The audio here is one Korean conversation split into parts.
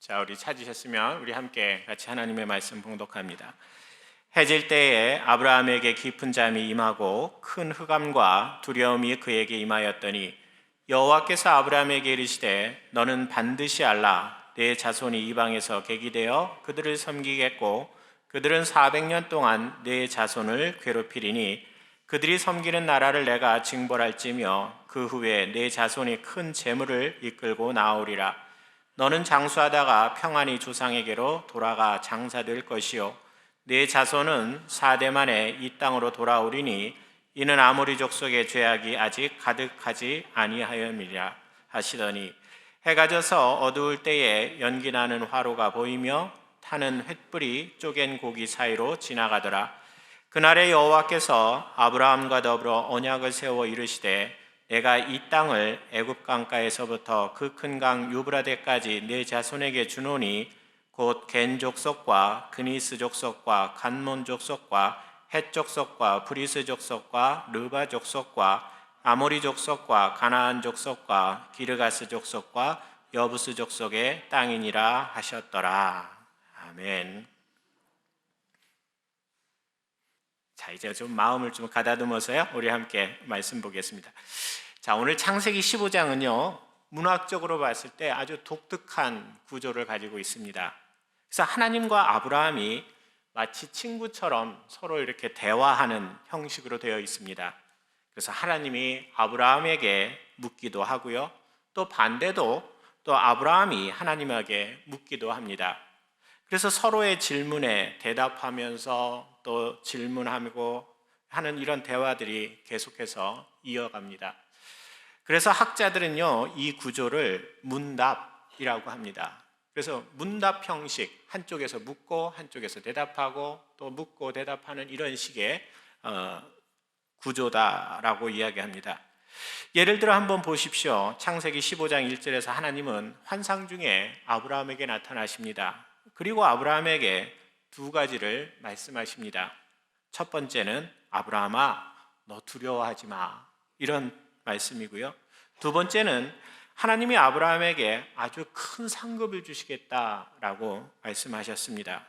자, 우리 찾으셨으면 우리 함께 같이 하나님의 말씀 봉독합니다. 해질 때에 아브라함에게 깊은 잠이 임하고 큰 흑암과 두려움이 그에게 임하였더니 여호와께서 아브라함에게 이르시되 너는 반드시 알라. 내 자손이 이방에서 객이 되어 그들을 섬기겠고 그들은 400년 동안 내 자손을 괴롭히리니 그들이 섬기는 나라를 내가 징벌할지며 그 후에 내 자손이 큰 재물을 이끌고 나오리라. 너는 장수하다가 평안히 조상에게로 돌아가 장사될 것이요 네 자손은 4대 만에 이 땅으로 돌아오리니 이는 아모리 족속의 죄악이 아직 가득하지 아니하였느니라 하시더니 해가 져서 어두울 때에 연기나는 화로가 보이며 타는 횃불이 쪼갠 고기 사이로 지나가더라. 그날에 여호와께서 아브라함과 더불어 언약을 세워 이르시되 내가 이 땅을 애굽 강가에서부터 그 큰 강 유브라데까지 네 자손에게 주노니 곧 겐 족속과 그니스 족속과 간몬 족속과 헷 족속과 브리스 족속과 르바 족속과 아모리 족속과 가나안 족속과 기르가스 족속과 여부스 족속의 땅이니라 하셨더라. 아멘. 자, 이제 좀 마음을 좀 가다듬어서요, 우리 함께 말씀 보겠습니다. 자, 오늘 창세기 15장은요, 문학적으로 봤을 때 아주 독특한 구조를 가지고 있습니다. 그래서 하나님과 아브라함이 마치 친구처럼 서로 이렇게 대화하는 형식으로 되어 있습니다. 그래서 하나님이 아브라함에게 묻기도 하고요, 또 반대도 또 아브라함이 하나님에게 묻기도 합니다. 그래서 서로의 질문에 대답하면서 또 질문하고 하는 이런 대화들이 계속해서 이어갑니다. 그래서 학자들은요, 이 구조를 문답이라고 합니다. 그래서 문답 형식, 한쪽에서 묻고 한쪽에서 대답하고 또 묻고 대답하는 이런 식의 구조다라고 이야기합니다. 예를 들어 한번 보십시오. 창세기 15장 1절에서 하나님은 환상 중에 아브라함에게 나타나십니다. 그리고 아브라함에게 두 가지를 말씀하십니다. 첫 번째는 아브라함아, 너 두려워하지 마, 이런 말씀이고요. 두 번째는 하나님이 아브라함에게 아주 큰 상급을 주시겠다라고 말씀하셨습니다.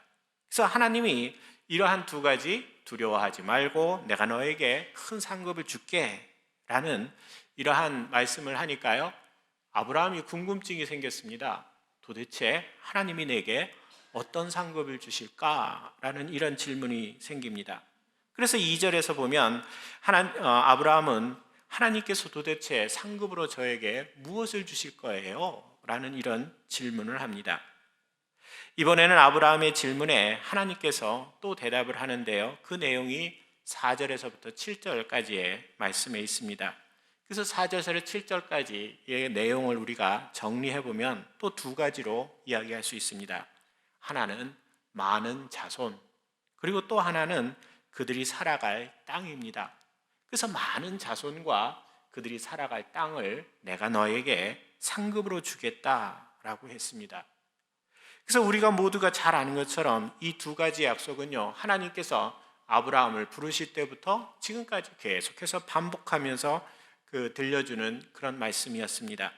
그래서 하나님이 이러한 두 가지, 두려워하지 말고 내가 너에게 큰 상급을 줄게 라는 이러한 말씀을 하니까요, 아브라함이 궁금증이 생겼습니다. 도대체 하나님이 내게 어떤 상급을 주실까라는 이런 질문이 생깁니다. 그래서 2절에서 보면 아브라함은 하나님께서 도대체 상급으로 저에게 무엇을 주실 거예요? 라는 이런 질문을 합니다. 이번에는 아브라함의 질문에 하나님께서 또 대답을 하는데요, 그 내용이 4절에서부터 7절까지의 말씀에 있습니다. 그래서 4절에서 7절까지의 내용을 우리가 정리해보면 또 두 가지로 이야기할 수 있습니다. 하나는 많은 자손, 그리고 또 하나는 그들이 살아갈 땅입니다. 그래서 많은 자손과 그들이 살아갈 땅을 내가 너에게 상급으로 주겠다라고 했습니다. 그래서 우리가 모두가 잘 아는 것처럼 이 두 가지 약속은요, 하나님께서 아브라함을 부르실 때부터 지금까지 계속해서 반복하면서 들려주는 그런 말씀이었습니다.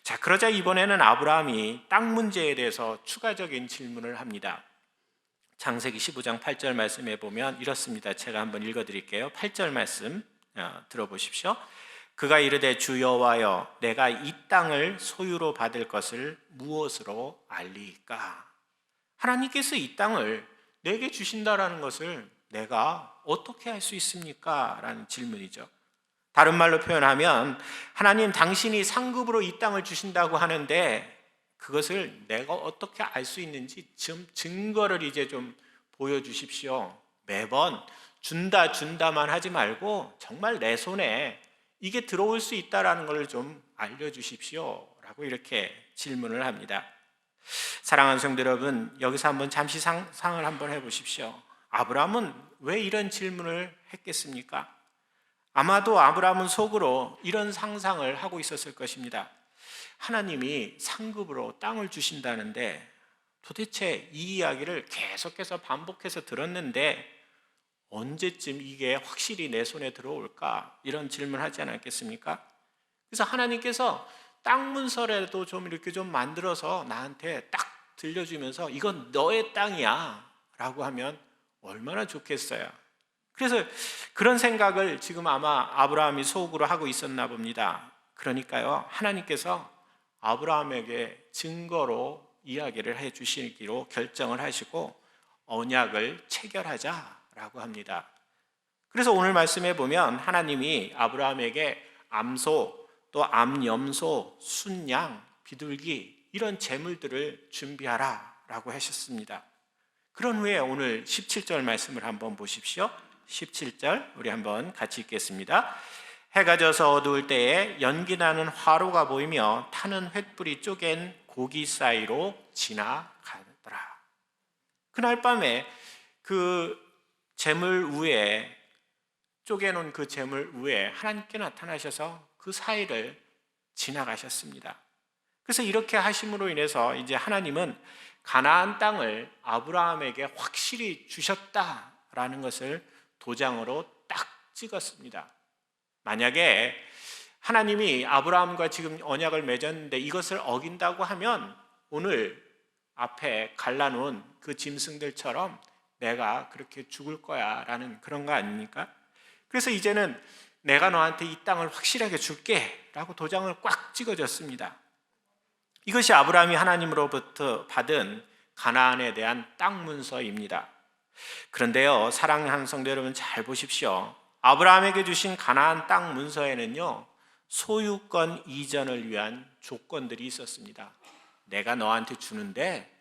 자, 그러자 이번에는 아브라함이 땅 문제에 대해서 추가적인 질문을 합니다. 창세기 15장 8절 말씀에 보면 이렇습니다. 제가 한번 읽어드릴게요. 8절 말씀 들어보십시오. 그가 이르되 주 여호와여, 내가 이 땅을 소유로 받을 것을 무엇으로 알리이까? 하나님께서 이 땅을 내게 주신다라는 것을 내가 어떻게 할 수 있습니까? 라는 질문이죠. 다른 말로 표현하면 하나님, 당신이 상급으로 이 땅을 주신다고 하는데 그것을 내가 어떻게 알 수 있는지 증거를 이제 좀 보여주십시오. 매번 준다만 하지 말고 정말 내 손에 이게 들어올 수 있다라는 걸 좀 알려주십시오 라고 이렇게 질문을 합니다. 사랑하는 성도 여러분, 여기서 한번 잠시 상상을 한번 해보십시오. 아브라함은 왜 이런 질문을 했겠습니까? 아마도 아브라함은 속으로 이런 상상을 하고 있었을 것입니다. 하나님이 상급으로 땅을 주신다는데 도대체 이 이야기를 계속해서 반복해서 들었는데 언제쯤 이게 확실히 내 손에 들어올까? 이런 질문을 하지 않았겠습니까? 그래서 하나님께서 땅 문서라도 좀 이렇게 좀 만들어서 나한테 딱 들려주면서 이건 너의 땅이야 라고 하면 얼마나 좋겠어요. 그래서 그런 생각을 지금 아마 아브라함이 속으로 하고 있었나 봅니다. 그러니까요, 하나님께서 아브라함에게 증거로 이야기를 해 주시기로 결정을 하시고 언약을 체결하자라고 합니다. 그래서 오늘 말씀에 보면 하나님이 아브라함에게 암소, 또 암염소, 순양, 비둘기 이런 제물들을 준비하라라고 하셨습니다. 그런 후에 오늘 17절 말씀을 한번 보십시오. 17절 우리 한번 같이 읽겠습니다. 해가 져서 어두울 때에 연기나는 화로가 보이며 타는 횃불이 쪼갠 고기 사이로 지나가더라. 그날 밤에 그 제물 위에 쪼개놓은 그 제물 위에 하나님께 나타나셔서 그 사이를 지나가셨습니다. 그래서 이렇게 하심으로 인해서 이제 하나님은 가나안 땅을 아브라함에게 확실히 주셨다라는 것을 도장으로 딱 찍었습니다. 만약에 하나님이 아브라함과 지금 언약을 맺었는데 이것을 어긴다고 하면 오늘 앞에 갈라놓은 그 짐승들처럼 내가 그렇게 죽을 거야 라는 그런 거 아닙니까? 그래서 이제는 내가 너한테 이 땅을 확실하게 줄게 라고 도장을 꽉 찍어줬습니다. 이것이 아브라함이 하나님으로부터 받은 가나안에 대한 땅 문서입니다. 그런데요, 사랑하는 성도 여러분 잘 보십시오. 아브라함에게 주신 가나안 땅 문서에는요, 소유권 이전을 위한 조건들이 있었습니다. 내가 너한테 주는데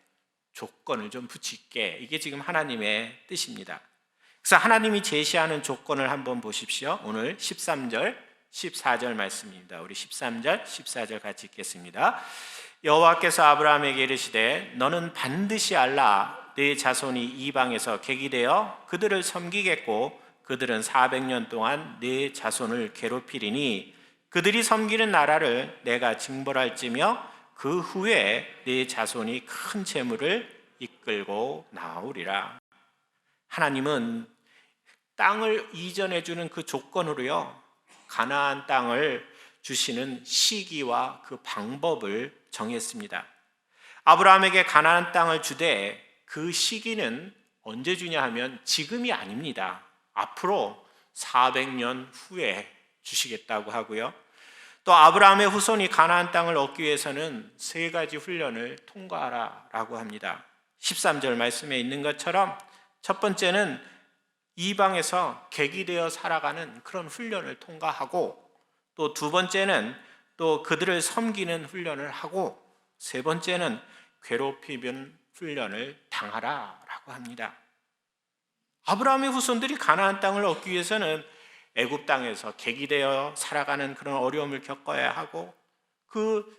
조건을 좀 붙일게. 이게 지금 하나님의 뜻입니다. 그래서 하나님이 제시하는 조건을 한번 보십시오. 오늘 13절, 14절 말씀입니다. 우리 13절, 14절 같이 읽겠습니다. 여호와께서 아브라함에게 이르시되 너는 반드시 알라. 네 자손이 이방에서 객이되어 그들을 섬기겠고 그들은 400년 동안 네 자손을 괴롭히리니 그들이 섬기는 나라를 내가 징벌할지며 그 후에 네 자손이 큰 재물을 이끌고 나오리라. 하나님은 땅을 이전해 주는 그 조건으로요, 가나안 땅을 주시는 시기와 그 방법을 정했습니다. 아브라함에게 가나안 땅을 주되 그 시기는 언제 주냐 하면 지금이 아닙니다. 앞으로 400년 후에 주시겠다고 하고요. 또 아브라함의 후손이 가나안 땅을 얻기 위해서는 세 가지 훈련을 통과하라라고 합니다. 13절 말씀에 있는 것처럼 첫 번째는 이방에서 객이 되어 살아가는 그런 훈련을 통과하고, 또 두 번째는 또 그들을 섬기는 훈련을 하고, 세 번째는 괴롭히는 훈련을 당하라라고 합니다. 아브라함의 후손들이 가나안 땅을 얻기 위해서는 애굽 땅에서 객이 되어 살아가는 그런 어려움을 겪어야 하고, 그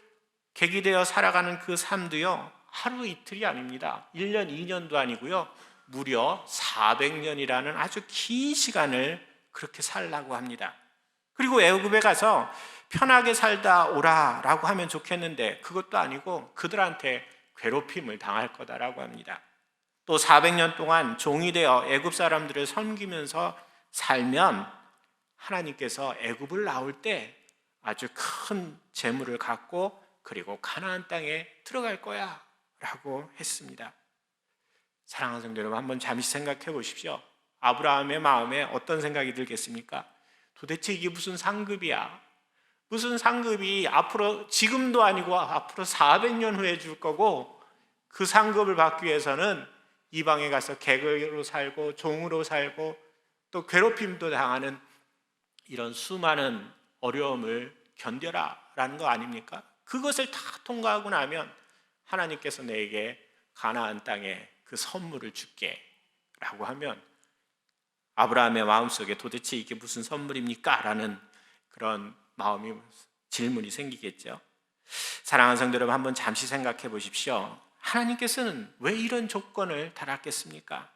객이 되어 살아가는 그 삶도요, 하루 이틀이 아닙니다. 1년, 2년도 아니고요, 무려 400년이라는 아주 긴 시간을 그렇게 살라고 합니다. 그리고 애굽에 가서 편하게 살다 오라라고 하면 좋겠는데 그것도 아니고 그들한테 괴롭힘을 당할 거다라고 합니다. 또 400년 동안 종이 되어 애굽 사람들을 섬기면서 살면 하나님께서 애굽을 나올 때 아주 큰 재물을 갖고 그리고 가나안 땅에 들어갈 거야 라고 했습니다. 사랑하는 성도 여러분, 한번 잠시 생각해 보십시오. 아브라함의 마음에 어떤 생각이 들겠습니까? 도대체 이게 무슨 상급이야? 무슨 상급이 앞으로, 지금도 아니고 앞으로 400년 후에 줄 거고, 그 상급을 받기 위해서는 이방에 가서 객으로 살고 종으로 살고 또 괴롭힘도 당하는 이런 수많은 어려움을 견뎌라 라는 거 아닙니까? 그것을 다 통과하고 나면 하나님께서 내게 가나안 땅에 그 선물을 줄게 라고 하면 아브라함의 마음속에 도대체 이게 무슨 선물입니까? 라는 그런 마음이, 질문이 생기겠죠. 사랑하는 성도 여러분, 한번 잠시 생각해 보십시오. 하나님께서는 왜 이런 조건을 달았겠습니까?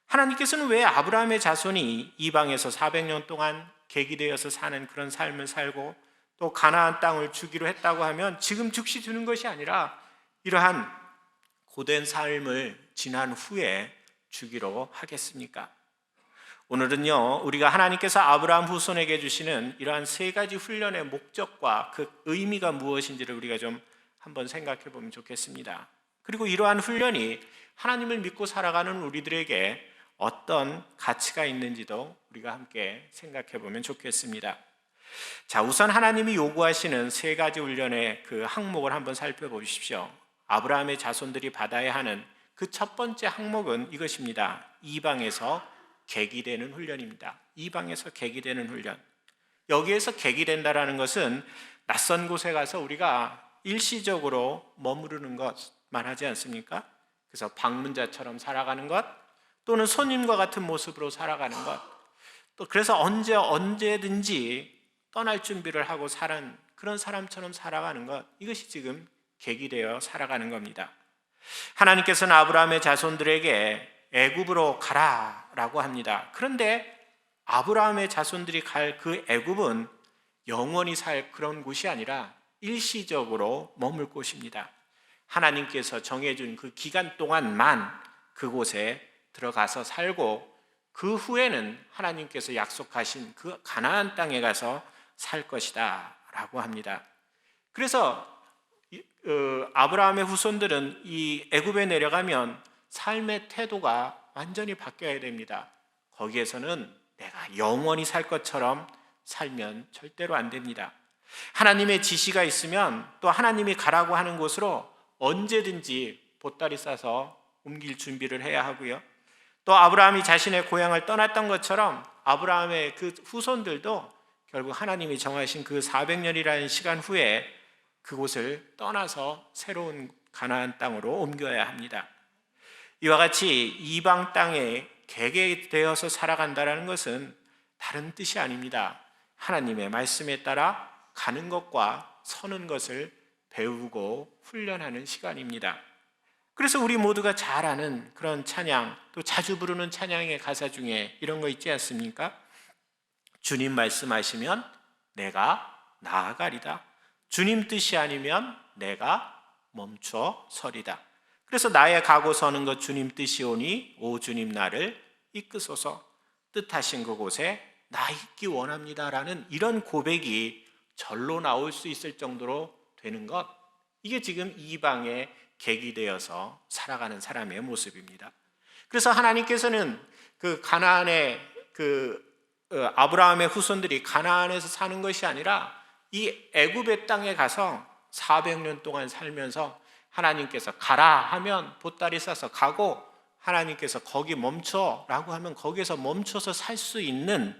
하나님께서는 왜 아브라함의 자손이 이방에서 400년 동안 객이 되어서 사는 그런 삶을 살고 또 가나안 땅을 주기로 했다고 하면 지금 즉시 주는 것이 아니라 이러한 고된 삶을 지난 후에 주기로 하겠습니까? 오늘은요, 우리가 하나님께서 아브라함 후손에게 주시는 이러한 세 가지 훈련의 목적과 그 의미가 무엇인지를 우리가 좀 한번 생각해 보면 좋겠습니다. 그리고 이러한 훈련이 하나님을 믿고 살아가는 우리들에게 어떤 가치가 있는지도 우리가 함께 생각해 보면 좋겠습니다. 자, 우선 하나님이 요구하시는 세 가지 훈련의 그 항목을 한번 살펴보십시오. 아브라함의 자손들이 받아야 하는 그 첫 번째 항목은 이것입니다. 이방에서 객이 되는 훈련입니다. 이방에서 객이 되는 훈련. 여기에서 객이 된다라는 것은 낯선 곳에 가서 우리가 일시적으로 머무르는 것 말하지 않습니까? 그래서 방문자처럼 살아가는 것, 또는 손님과 같은 모습으로 살아가는 것, 또 그래서 언제든지 떠날 준비를 하고 사는 그런 사람처럼 살아가는 것, 이것이 지금 객이 되어 살아가는 겁니다. 하나님께서는 아브라함의 자손들에게 애굽으로 가라라고 합니다. 그런데 아브라함의 자손들이 갈 그 애굽은 영원히 살 그런 곳이 아니라 일시적으로 머물 곳입니다. 하나님께서 정해준 그 기간 동안만 그곳에 들어가서 살고 그 후에는 하나님께서 약속하신 그 가나안 땅에 가서 살 것이다 라고 합니다. 그래서 아브라함의 후손들은 이 애굽에 내려가면 삶의 태도가 완전히 바뀌어야 됩니다. 거기에서는 내가 영원히 살 것처럼 살면 절대로 안 됩니다. 하나님의 지시가 있으면 또 하나님이 가라고 하는 곳으로 언제든지 보따리 싸서 옮길 준비를 해야 하고요. 또 아브라함이 자신의 고향을 떠났던 것처럼 아브라함의 그 후손들도 결국 하나님이 정하신 그 400년이라는 시간 후에 그곳을 떠나서 새로운 가나안 땅으로 옮겨야 합니다. 이와 같이 이방 땅에 객이 되어서 살아간다는 것은 다른 뜻이 아닙니다. 하나님의 말씀에 따라 가는 것과 서는 것을 배우고 훈련하는 시간입니다. 그래서 우리 모두가 잘 아는 그런 찬양, 또 자주 부르는 찬양의 가사 중에 이런 거 있지 않습니까? 주님 말씀하시면 내가 나아가리다. 주님 뜻이 아니면 내가 멈춰 서리다. 그래서 나의 가고 서는 것 주님 뜻이오니 오 주님 나를 이끄소서. 뜻하신 그곳에 나 있기 원합니다라는 이런 고백이 절로 나올 수 있을 정도로 되는 것, 이게 지금 이방의 객이 되어서 살아가는 사람의 모습입니다. 그래서 하나님께서는 그 가나안의 아브라함의 후손들이 가나안에서 사는 것이 아니라 이 애굽의 땅에 가서 400년 동안 살면서 하나님께서 가라 하면 보따리 싸서 가고, 하나님께서 거기 멈춰라고 하면 거기에서 멈춰서 살 수 있는,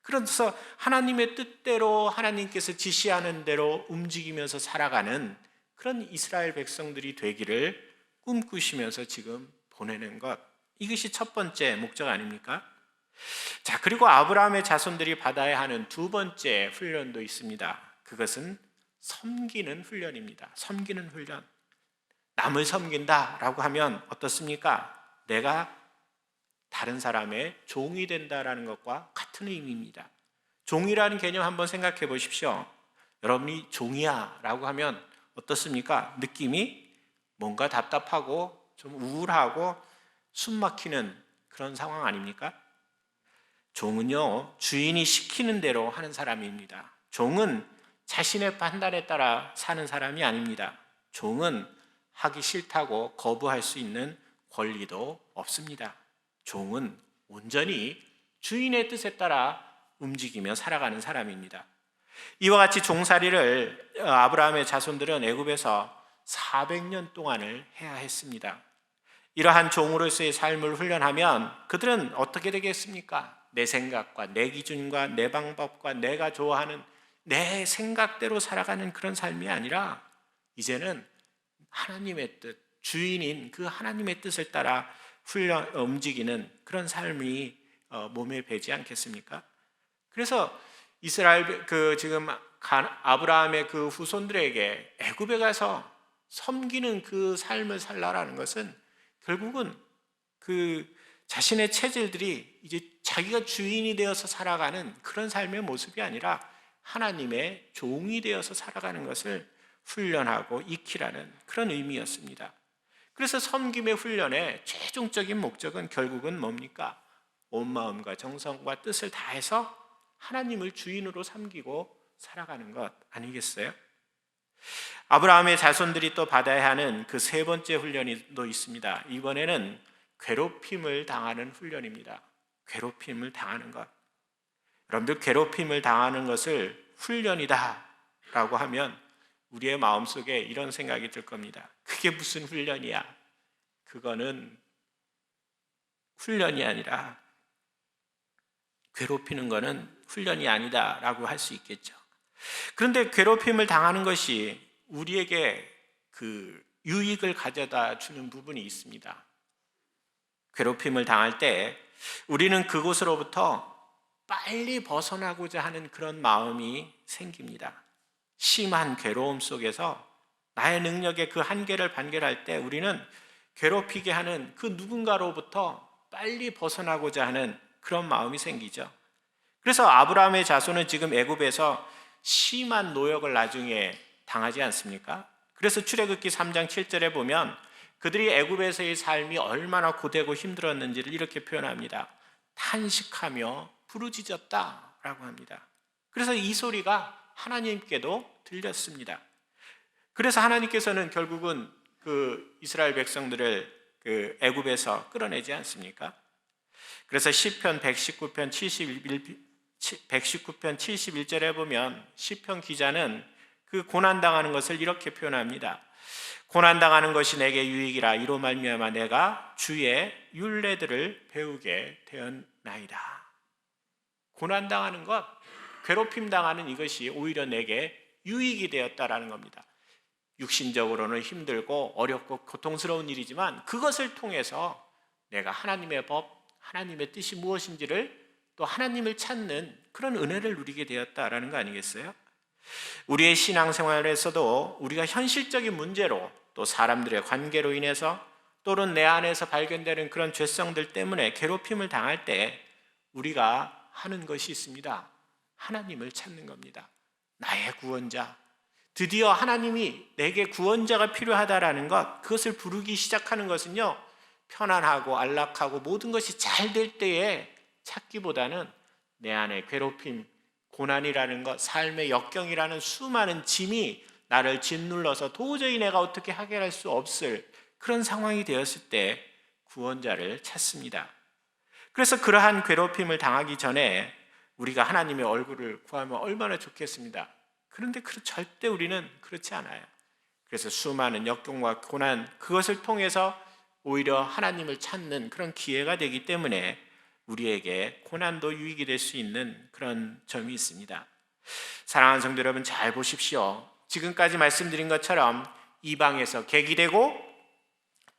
그래서 하나님의 뜻대로 하나님께서 지시하는 대로 움직이면서 살아가는 그런 이스라엘 백성들이 되기를 꿈꾸시면서 지금 보내는 것, 이것이 첫 번째 목적 아닙니까? 자, 그리고 아브라함의 자손들이 받아야 하는 두 번째 훈련도 있습니다. 그것은 섬기는 훈련입니다. 섬기는 훈련. 남을 섬긴다라고 하면 어떻습니까? 내가 다른 사람의 종이 된다라는 것과 같은 의미입니다. 종이라는 개념 한번 생각해 보십시오. 여러분이 종이야 라고 하면 어떻습니까? 느낌이 뭔가 답답하고 좀 우울하고 숨 막히는 그런 상황 아닙니까? 종은요, 주인이 시키는 대로 하는 사람입니다. 종은 자신의 판단에 따라 사는 사람이 아닙니다. 종은 하기 싫다고 거부할 수 있는 권리도 없습니다. 종은 온전히 주인의 뜻에 따라 움직이며 살아가는 사람입니다. 이와 같이 종살이를 아브라함의 자손들은 애굽에서 400년 동안을 해야 했습니다. 이러한 종으로서의 삶을 훈련하면 그들은 어떻게 되겠습니까? 내 생각과 내 기준과 내 방법과 내가 좋아하는 내 생각대로 살아가는 그런 삶이 아니라 이제는 하나님의 뜻, 주인인 그 하나님의 뜻을 따라 움직이는 그런 삶이 몸에 배지 않겠습니까? 그래서 이스라엘 지금 아브라함의 그 후손들에게 애굽에 가서 섬기는 그 삶을 살라라는 것은 결국은 그 자신의 체질들이 이제 자기가 주인이 되어서 살아가는 그런 삶의 모습이 아니라 하나님의 종이 되어서 살아가는 것을 훈련하고 익히라는 그런 의미였습니다. 그래서 섬김의 훈련의 최종적인 목적은 결국은 뭡니까? 온 마음과 정성과 뜻을 다해서 하나님을 주인으로 섬기고 살아가는 것 아니겠어요? 아브라함의 자손들이 또 받아야 하는 그 세 번째 훈련이 또 있습니다. 이번에는 괴롭힘을 당하는 훈련입니다. 괴롭힘을 당하는 것. 여러분들, 괴롭힘을 당하는 것을 훈련이다 라고 하면 우리의 마음속에 이런 생각이 들 겁니다. 그게 무슨 훈련이야? 그거는 훈련이 아니라, 괴롭히는 거는 훈련이 아니다 라고 할 수 있겠죠. 그런데 괴롭힘을 당하는 것이 우리에게 그 유익을 가져다 주는 부분이 있습니다. 괴롭힘을 당할 때 우리는 그곳으로부터 빨리 벗어나고자 하는 그런 마음이 생깁니다. 심한 괴로움 속에서 나의 능력의 그 한계를 발견할 때 우리는 괴롭히게 하는 그 누군가로부터 빨리 벗어나고자 하는 그런 마음이 생기죠. 그래서 아브라함의 자손은 지금 애굽에서 심한 노역을 나중에 당하지 않습니까? 그래서 출애굽기 3장 7절에 보면 그들이 애굽에서의 삶이 얼마나 고되고 힘들었는지를 이렇게 표현합니다. 탄식하며 부르짖었다라고 합니다. 그래서 이 소리가 하나님께도 들렸습니다. 그래서 하나님께서는 결국은 그 이스라엘 백성들을 그 애굽에서 끌어내지 않습니까? 그래서 시편 119편 71절에 보면 시편 기자는 그 고난당하는 것을 이렇게 표현합니다. 고난당하는 것이 내게 유익이라 이로 말미암아 내가 주의 율례들을 배우게 되었나이다. 고난당하는 것, 괴롭힘 당하는 이것이 오히려 내게 유익이 되었다라는 겁니다. 육신적으로는 힘들고 어렵고 고통스러운 일이지만 그것을 통해서 내가 하나님의 법, 하나님의 뜻이 무엇인지를 또 하나님을 찾는 그런 은혜를 누리게 되었다라는 거 아니겠어요? 우리의 신앙생활에서도 우리가 현실적인 문제로 또 사람들의 관계로 인해서 또는 내 안에서 발견되는 그런 죄성들 때문에 괴롭힘을 당할 때 우리가 하는 것이 있습니다. 하나님을 찾는 겁니다. 나의 구원자, 드디어 하나님이 내게 구원자가 필요하다라는 것, 그것을 부르기 시작하는 것은요, 편안하고 안락하고 모든 것이 잘 될 때에 찾기보다는 내 안에 괴롭힘, 고난이라는 것, 삶의 역경이라는 수많은 짐이 나를 짓눌러서 도저히 내가 어떻게 해결할 수 없을 그런 상황이 되었을 때 구원자를 찾습니다. 그래서 그러한 괴롭힘을 당하기 전에 우리가 하나님의 얼굴을 구하면 얼마나 좋겠습니다. 그런데 절대 우리는 그렇지 않아요. 그래서 수많은 역경과 고난, 그것을 통해서 오히려 하나님을 찾는 그런 기회가 되기 때문에 우리에게 고난도 유익이 될 수 있는 그런 점이 있습니다. 사랑하는 성도 여러분, 잘 보십시오. 지금까지 말씀드린 것처럼 이방에서 객이되고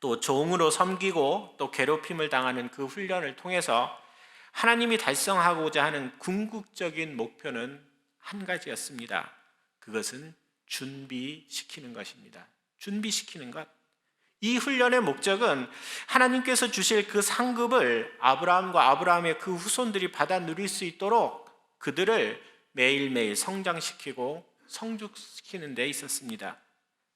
또 종으로 섬기고 또 괴롭힘을 당하는 그 훈련을 통해서 하나님이 달성하고자 하는 궁극적인 목표는 한 가지였습니다. 그것은 준비시키는 것입니다. 준비시키는 것. 이 훈련의 목적은 하나님께서 주실 그 상급을 아브라함과 아브라함의 그 후손들이 받아 누릴 수 있도록 그들을 매일매일 성장시키고 성숙시키는 데 있었습니다.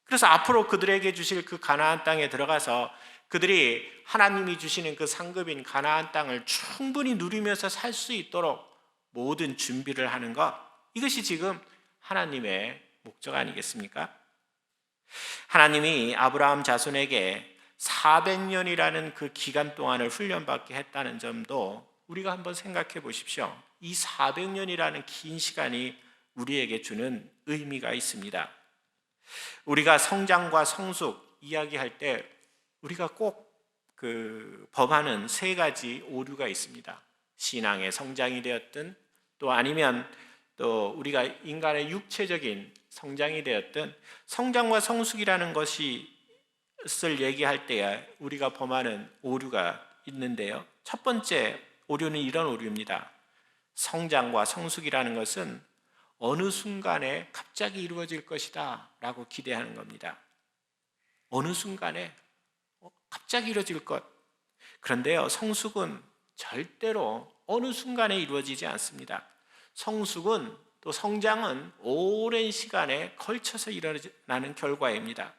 그래서 앞으로 그들에게 주실 그 가나안 땅에 들어가서 그들이 하나님이 주시는 그 상급인 가나안 땅을 충분히 누리면서 살 수 있도록 모든 준비를 하는 것, 이것이 지금 하나님의 목적 아니겠습니까? 하나님이 아브라함 자손에게 400년이라는 그 기간 동안을 훈련받게 했다는 점도 우리가 한번 생각해 보십시오. 이 400년이라는 긴 시간이 우리에게 주는 의미가 있습니다. 우리가 성장과 성숙 이야기할 때 우리가 꼭 범하는 세 가지 오류가 있습니다. 신앙의 성장이 되었든 또 아니면 또 우리가 인간의 육체적인 성장이 되었든 성장과 성숙이라는 것을 얘기할 때 우리가 범하는 오류가 있는데요. 첫 번째 오류는 이런 오류입니다. 성장과 성숙이라는 것은 어느 순간에 갑자기 이루어질 것이다 라고 기대하는 겁니다. 어느 순간에 갑자기 이루어질 것. 그런데요, 성숙은 절대로 어느 순간에 이루어지지 않습니다. 성숙은 또 성장은 오랜 시간에 걸쳐서 일어나는 결과입니다.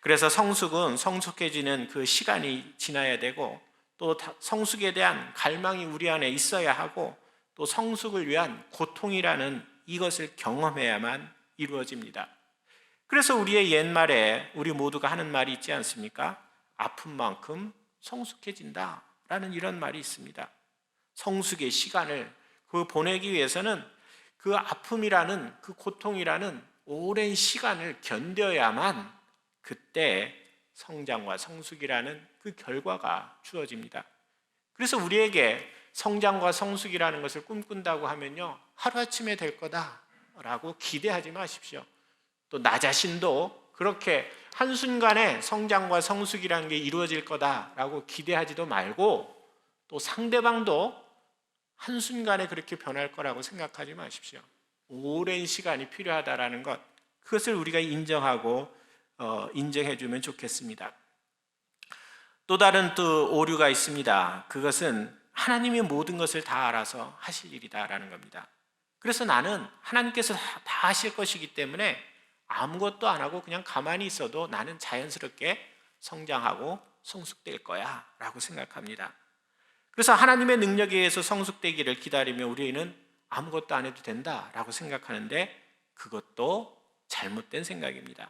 그래서 성숙은 성숙해지는 그 시간이 지나야 되고 또 성숙에 대한 갈망이 우리 안에 있어야 하고 또 성숙을 위한 고통이라는 이것을 경험해야만 이루어집니다. 그래서 우리의 옛말에 우리 모두가 하는 말이 있지 않습니까? 아픈 만큼 성숙해진다 라는 이런 말이 있습니다. 성숙의 시간을 보내기 위해서는 그 아픔이라는 그 고통이라는 오랜 시간을 견뎌야만 그때 성장과 성숙이라는 그 결과가 주어집니다. 그래서 우리에게 성장과 성숙이라는 것을 꿈꾼다고 하면요, 하루아침에 될 거다라고 기대하지 마십시오. 또 나 자신도 그렇게 한순간에 성장과 성숙이라는 게 이루어질 거다라고 기대하지도 말고, 또 상대방도 한순간에 그렇게 변할 거라고 생각하지 마십시오. 오랜 시간이 필요하다라는 것, 그것을 우리가 인정하고 인정해 주면 좋겠습니다. 또 다른 또 오류가 있습니다. 그것은 하나님이 모든 것을 다 알아서 하실 일이다라는 겁니다. 그래서 나는 하나님께서 다 하실 것이기 때문에 아무것도 안 하고 그냥 가만히 있어도 나는 자연스럽게 성장하고 성숙될 거야 라고 생각합니다. 그래서 하나님의 능력에 의해서 성숙되기를 기다리며 우리는 아무것도 안 해도 된다라고 생각하는데 그것도 잘못된 생각입니다.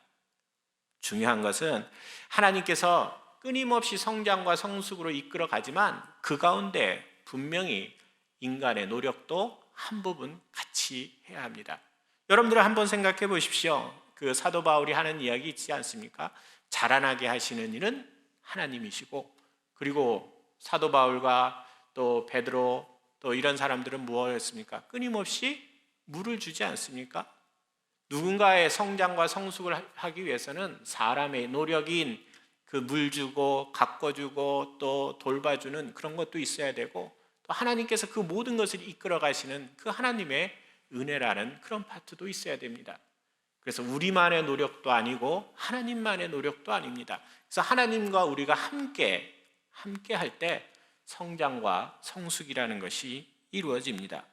중요한 것은 하나님께서 끊임없이 성장과 성숙으로 이끌어 가지만 그 가운데 분명히 인간의 노력도 한 부분 같이 해야 합니다. 여러분들 한번 생각해 보십시오. 그 사도 바울이 하는 이야기 있지 않습니까? 자라나게 하시는 이는 하나님이시고, 그리고 사도 바울과 또 베드로 또 이런 사람들은 무엇했습니까? 끊임없이 물을 주지 않습니까? 누군가의 성장과 성숙을 하기 위해서는 사람의 노력인 그 물 주고 가꿔주고 또 돌봐주는 그런 것도 있어야 되고, 또 하나님께서 그 모든 것을 이끌어 가시는 그 하나님의 은혜라는 그런 파트도 있어야 됩니다. 그래서 우리만의 노력도 아니고 하나님만의 노력도 아닙니다. 그래서 하나님과 우리가 함께 할 때 성장과 성숙이라는 것이 이루어집니다.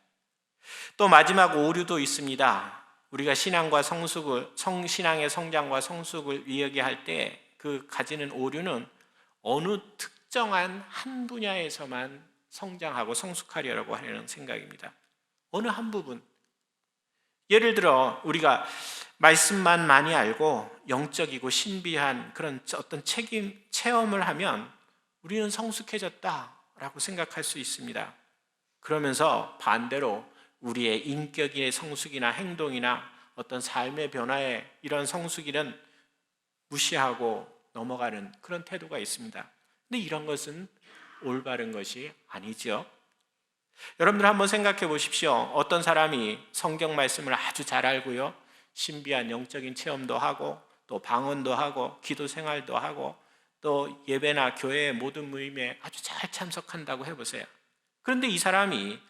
또 마지막 오류도 있습니다. 우리가 신앙과 신앙의 성장과 성숙을 이야기할 때 그 가지는 오류는 어느 특정한 한 분야에서만 성장하고 성숙하려고 하는 생각입니다. 어느 한 부분. 예를 들어 우리가 말씀만 많이 알고 영적이고 신비한 그런 어떤 체험을 하면 우리는 성숙해졌다라고 생각할 수 있습니다. 그러면서 반대로 우리의 인격의 성숙이나 행동이나 어떤 삶의 변화에 이런 성숙이는 무시하고 넘어가는 그런 태도가 있습니다. 근데 이런 것은 올바른 것이 아니죠. 여러분들 한번 생각해 보십시오. 어떤 사람이 성경 말씀을 아주 잘 알고요, 신비한 영적인 체험도 하고 또 방언도 하고 기도 생활도 하고 또 예배나 교회의 모든 모임에 아주 잘 참석한다고 해보세요. 그런데 이 사람이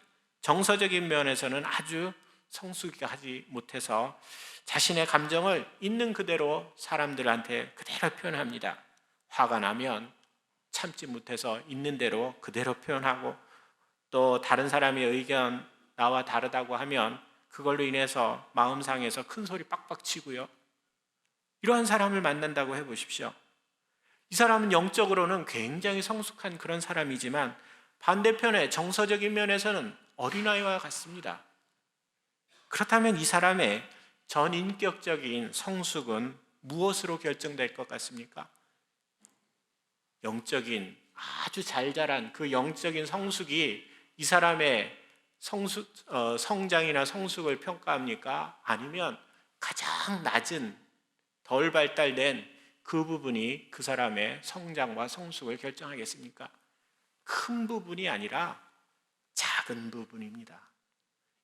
정서적인 면에서는 아주 성숙하지 못해서 자신의 감정을 있는 그대로 사람들한테 그대로 표현합니다. 화가 나면 참지 못해서 있는 대로 그대로 표현하고, 또 다른 사람의 의견 나와 다르다고 하면 그걸로 인해서 마음 상해서 큰 소리 빡빡 치고요. 이러한 사람을 만난다고 해보십시오. 이 사람은 영적으로는 굉장히 성숙한 그런 사람이지만 반대편에 정서적인 면에서는 어린아이와 같습니다. 그렇다면 이 사람의 전인격적인 성숙은 무엇으로 결정될 것 같습니까? 영적인 아주 잘 자란 그 영적인 성숙이 이 사람의 성장이나 성숙을 평가합니까? 아니면 가장 낮은 덜 발달된 그 부분이 그 사람의 성장과 성숙을 결정하겠습니까? 큰 부분이 아니라 작은 부분입니다.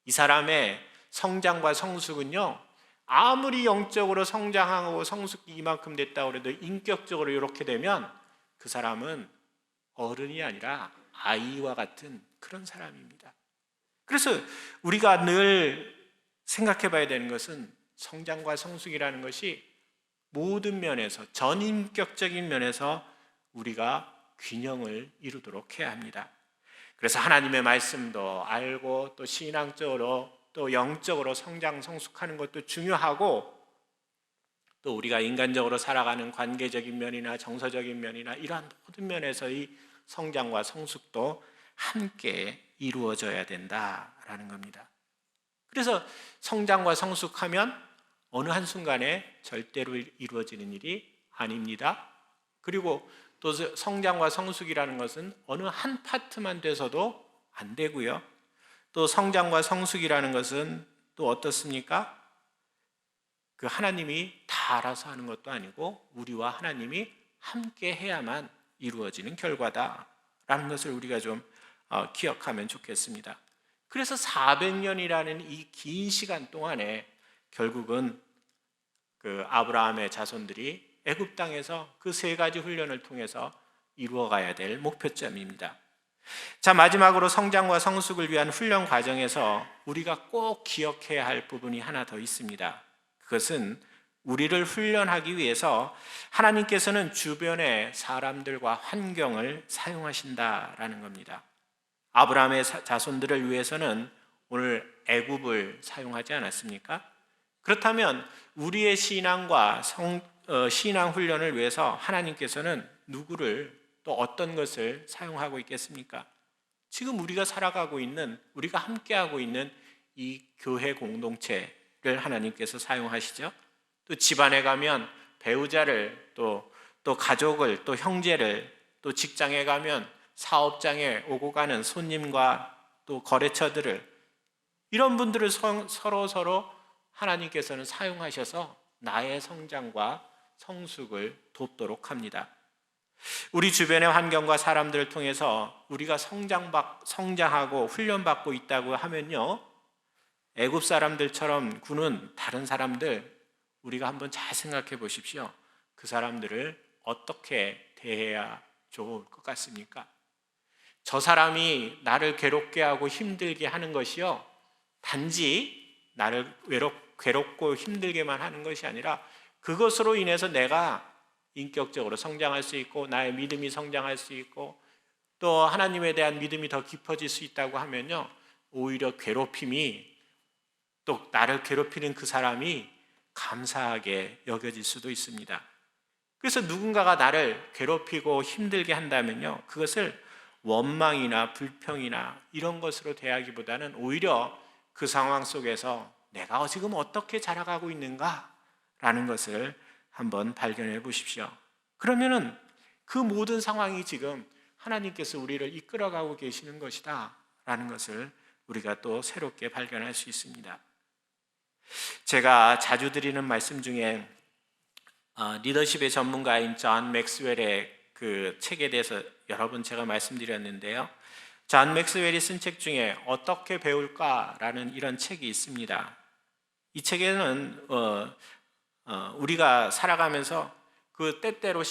이 사람의 성장과 성숙은요, 아무리 영적으로 성장하고 성숙이 이만큼 됐다고 해도 인격적으로 이렇게 되면 그 사람은 어른이 아니라 아이와 같은 그런 사람입니다. 그래서 우리가 늘 생각해 봐야 되는 것은 성장과 성숙이라는 것이 모든 면에서, 전인격적인 면에서 우리가 균형을 이루도록 해야 합니다. 그래서 하나님의 말씀도 알고 또 신앙적으로 또 영적으로 성장 성숙하는 것도 중요하고, 또 우리가 인간적으로 살아가는 관계적인 면이나 정서적인 면이나 이러한 모든 면에서의 성장과 성숙도 함께 이루어져야 된다라는 겁니다. 그래서 성장과 성숙하면 어느 한순간에 절대로 이루어지는 일이 아닙니다. 그리고 또 성장과 성숙이라는 것은 어느 한 파트만 돼서도 안 되고요. 또 성장과 성숙이라는 것은 또 어떻습니까? 그 하나님이 다 알아서 하는 것도 아니고 우리와 하나님이 함께 해야만 이루어지는 결과다라는 것을 우리가 좀 기억하면 좋겠습니다. 그래서 400년이라는 이 긴 시간 동안에 결국은 그 아브라함의 자손들이 애굽 땅에서 그 세 가지 훈련을 통해서 이루어가야 될 목표점입니다. 자, 마지막으로 성장과 성숙을 위한 훈련 과정에서 우리가 꼭 기억해야 할 부분이 하나 더 있습니다. 그것은 우리를 훈련하기 위해서 하나님께서는 주변의 사람들과 환경을 사용하신다라는 겁니다. 아브라함의 자손들을 위해서는 오늘 애굽을 사용하지 않았습니까? 그렇다면 우리의 신앙과 신앙 훈련을 위해서 하나님께서는 누구를 또 어떤 것을 사용하고 있겠습니까? 지금 우리가 살아가고 있는, 우리가 함께하고 있는 이 교회 공동체를 하나님께서 사용하시죠. 또 집안에 가면 배우자를, 또 가족을, 또 형제를, 또 직장에 가면 사업장에 오고 가는 손님과 또 거래처들을, 이런 분들을 서로 하나님께서는 사용하셔서 나의 성장과 성숙을 돕도록 합니다. 우리 주변의 환경과 사람들을 통해서 우리가 성장하고 훈련받고 있다고 하면요, 애굽 사람들처럼 구는 다른 사람들, 우리가 한번 잘 생각해 보십시오. 그 사람들을 어떻게 대해야 좋을 것 같습니까? 저 사람이 나를 괴롭게 하고 힘들게 하는 것이요, 단지 나를 괴롭고 힘들게만 하는 것이 아니라 그것으로 인해서 내가 인격적으로 성장할 수 있고 나의 믿음이 성장할 수 있고 또 하나님에 대한 믿음이 더 깊어질 수 있다고 하면요, 오히려 괴롭힘이, 또 나를 괴롭히는 그 사람이 감사하게 여겨질 수도 있습니다. 그래서 누군가가 나를 괴롭히고 힘들게 한다면요, 그것을 원망이나 불평이나 이런 것으로 대하기보다는 오히려 그 상황 속에서 내가 지금 어떻게 자라가고 있는가라는 것을 한번 발견해 보십시오. 그러면은 그 모든 상황이 지금 하나님께서 우리를 이끌어가고 계시는 것이다 라는 것을 우리가 또 새롭게 발견할 수 있습니다. 제가 자주 드리는 말씀 중에 리더십의 전문가인 존 맥스웰의 그 책에 대해서 여러 번 제가 말씀드렸는데요, 존 맥스웰이 쓴 책 중에 어떻게 배울까라는 이런 책이 있습니다. 이 책에는 우리가 살아가면서 그 때때로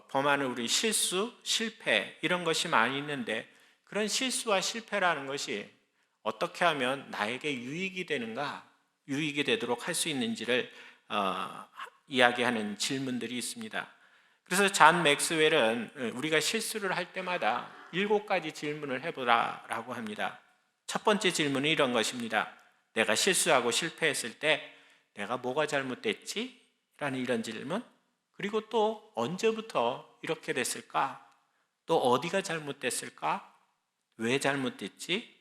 범하는 우리 실수, 실패 이런 것이 많이 있는데, 그런 실수와 실패라는 것이 어떻게 하면 나에게 유익이 되는가, 유익이 되도록 할 수 있는지를 이야기하는 질문들이 있습니다. 그래서 존 맥스웰은 우리가 실수를 할 때마다 7가지 질문을 해보라라고 합니다. 첫 번째 질문은 이런 것입니다. 내가 실수하고 실패했을 때 내가 뭐가 잘못됐지? 라는 이런 질문. 그리고 또 언제부터 이렇게 됐을까? 또 어디가 잘못됐을까? 왜 잘못됐지?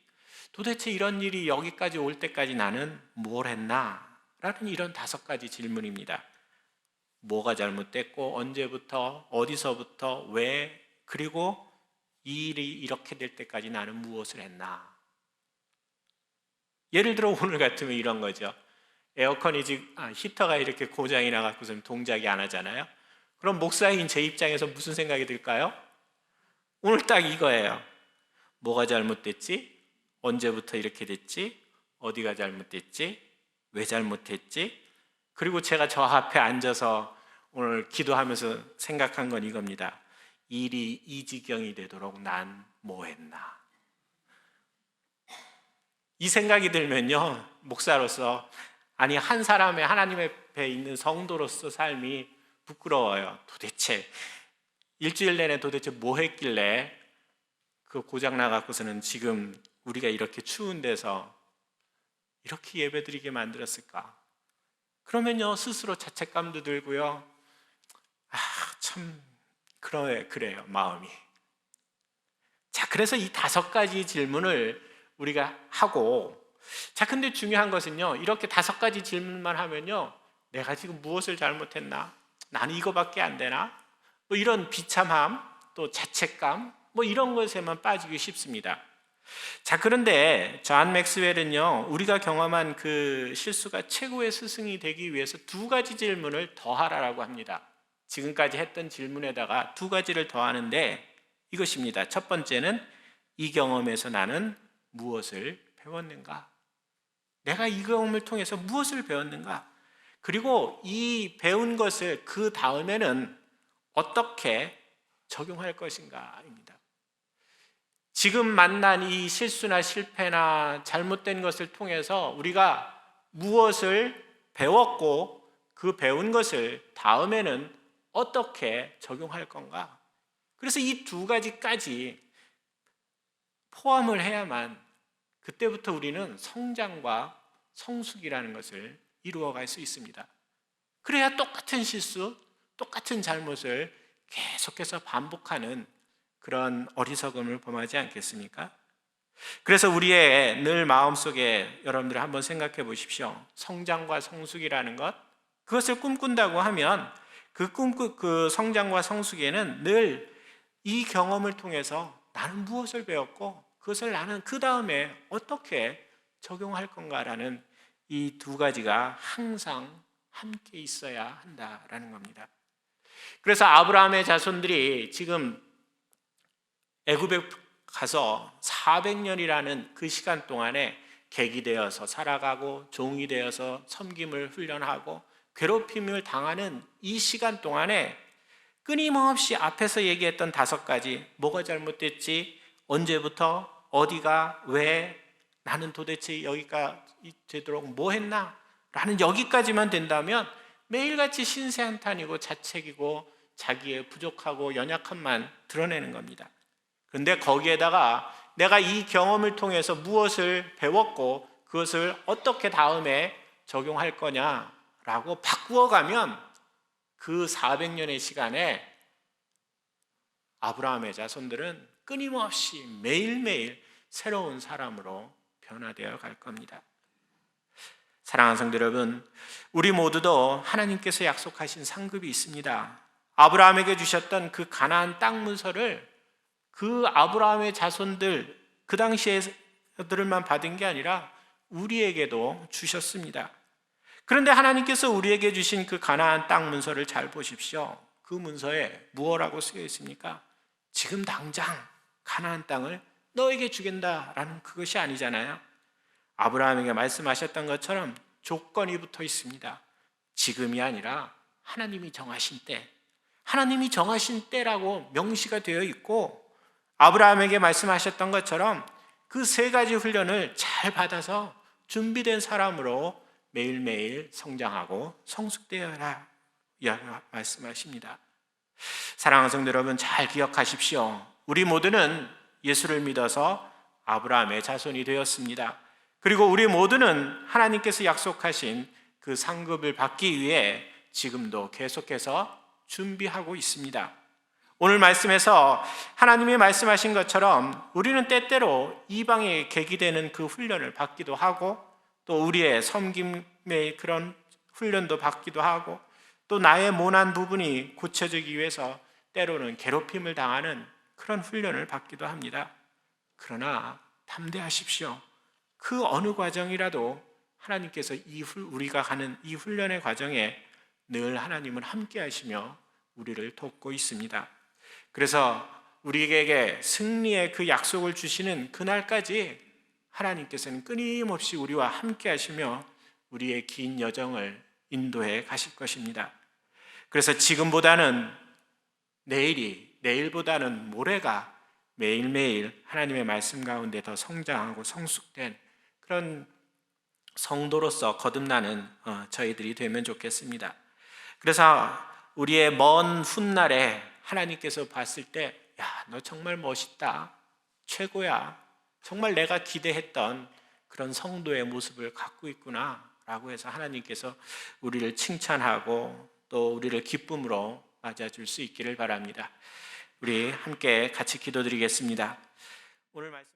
도대체 이런 일이 여기까지 올 때까지 나는 뭘 했나? 라는 이런 5가지 질문입니다. 뭐가 잘못됐고, 언제부터, 어디서부터, 왜, 그리고 이 일이 이렇게 될 때까지 나는 무엇을 했나? 예를 들어 오늘 같으면 이런 거죠. 에어컨이 히터가 이렇게 고장이 나갖고서는 동작이 안 하잖아요. 그럼 목사인 제 입장에서 무슨 생각이 들까요? 오늘 딱 이거예요. 뭐가 잘못됐지? 언제부터 이렇게 됐지? 어디가 잘못됐지? 왜 잘못했지? 그리고 제가 저 앞에 앉아서 오늘 기도하면서 생각한 건 이겁니다. 일이 이 지경이 되도록 난 뭐 했나? 이 생각이 들면요, 목사로서, 아니 한 사람의 하나님 앞에 있는 성도로서 삶이 부끄러워요. 도대체 일주일 내내 도대체 뭐 했길래 그 고장 나갖고서는 지금 우리가 이렇게 추운 데서 이렇게 예배드리게 만들었을까? 그러면요, 스스로 자책감도 들고요, 참 그래요 마음이. 그래서 이 5가지 질문을 우리가 하고, 자, 근데 중요한 것은요, 이렇게 5가지 질문만 하면요, 내가 지금 무엇을 잘못했나? 나는 이거밖에 안 되나? 뭐 이런 비참함, 또 자책감, 뭐 이런 것에만 빠지기 쉽습니다. 자, 그런데 존 맥스웰은요, 우리가 경험한 그 실수가 최고의 스승이 되기 위해서 2가지 질문을 더하라고 합니다. 지금까지 했던 질문에다가 2가지를 더하는데 이것입니다. 첫 번째는, 이 경험에서 나는 무엇을 배웠는가? 내가 이 경험을 통해서 무엇을 배웠는가? 그리고 이 배운 것을 그 다음에는 어떻게 적용할 것인가입니다. 지금 만난 이 실수나 실패나 잘못된 것을 통해서 우리가 무엇을 배웠고, 그 배운 것을 다음에는 어떻게 적용할 건가? 그래서 이 2가지까지 포함을 해야만 그때부터 우리는 성장과 성숙이라는 것을 이루어갈 수 있습니다. 그래야 똑같은 실수, 똑같은 잘못을 계속해서 반복하는 그런 어리석음을 범하지 않겠습니까? 그래서 우리의 늘 마음속에 여러분들 한번 생각해 보십시오. 성장과 성숙이라는 것, 그것을 꿈꾼다고 하면 그 성장과 성숙에는 늘 이 경험을 통해서 나는 무엇을 배웠고, 그것을 나는 그 다음에 어떻게 적용할 건가라는 이 2가지가 항상 함께 있어야 한다라는 겁니다. 그래서 아브라함의 자손들이 지금 애굽에 가서 400년이라는 그 시간 동안에 객이 되어서 살아가고 종이 되어서 섬김을 훈련하고 괴롭힘을 당하는 이 시간 동안에 끊임없이 앞에서 얘기했던 5가지, 뭐가 잘못됐지, 언제부터, 어디가, 왜, 나는 도대체 여기까지 되도록 뭐 했나? 라는 여기까지만 된다면 매일같이 신세한탄이고 자책이고 자기의 부족하고 연약함만 드러내는 겁니다. 그런데 거기에다가 내가 이 경험을 통해서 무엇을 배웠고 그것을 어떻게 다음에 적용할 거냐라고 바꾸어가면 그 400년의 시간에 아브라함의 자손들은 끊임없이 매일매일 새로운 사람으로 변화되어 갈 겁니다. 사랑하는 성도 여러분, 우리 모두도 하나님께서 약속하신 상급이 있습니다. 아브라함에게 주셨던 그 가나안 땅 문서를 그 아브라함의 자손들, 그 당시에들만 받은 게 아니라 우리에게도 주셨습니다. 그런데 하나님께서 우리에게 주신 그 가나안 땅 문서를 잘 보십시오. 그 문서에 무엇이라고 쓰여 있습니까? 지금 당장 가나안 땅을 너에게 주겠다라는 그것이 아니잖아요. 아브라함에게 말씀하셨던 것처럼 조건이 붙어 있습니다. 지금이 아니라 하나님이 정하신 때, 하나님이 정하신 때라고 명시가 되어 있고, 아브라함에게 말씀하셨던 것처럼 그 3가지 훈련을 잘 받아서 준비된 사람으로 매일매일 성장하고 성숙되어라 말씀하십니다. 사랑하는 성도 여러분, 잘 기억하십시오. 우리 모두는 예수를 믿어서 아브라함의 자손이 되었습니다. 그리고 우리 모두는 하나님께서 약속하신 그 상급을 받기 위해 지금도 계속해서 준비하고 있습니다. 오늘 말씀에서 하나님이 말씀하신 것처럼 우리는 때때로 이방의 객이 되는 그 훈련을 받기도 하고, 또 우리의 섬김의 그런 훈련도 받기도 하고, 또 나의 모난 부분이 고쳐지기 위해서 때로는 괴롭힘을 당하는 그런 훈련을 받기도 합니다. 그러나 담대하십시오. 그 어느 과정이라도 하나님께서 우리가 가는 이 훈련의 과정에 늘 하나님은 함께 하시며 우리를 돕고 있습니다. 그래서 우리에게 승리의 그 약속을 주시는 그날까지 하나님께서는 끊임없이 우리와 함께 하시며 우리의 긴 여정을 인도해 가실 것입니다. 그래서 지금보다는 내일보다는 모레가 매일매일 하나님의 말씀 가운데 더 성장하고 성숙된 그런 성도로서 거듭나는 저희들이 되면 좋겠습니다. 그래서 우리의 먼 훗날에 하나님께서 봤을 때, 야, 너 정말 멋있다, 최고야, 정말 내가 기대했던 그런 성도의 모습을 갖고 있구나 라고 해서 하나님께서 우리를 칭찬하고 또 우리를 기쁨으로 맞아줄 수 있기를 바랍니다. 우리 함께 같이 기도드리겠습니다. 오늘 말씀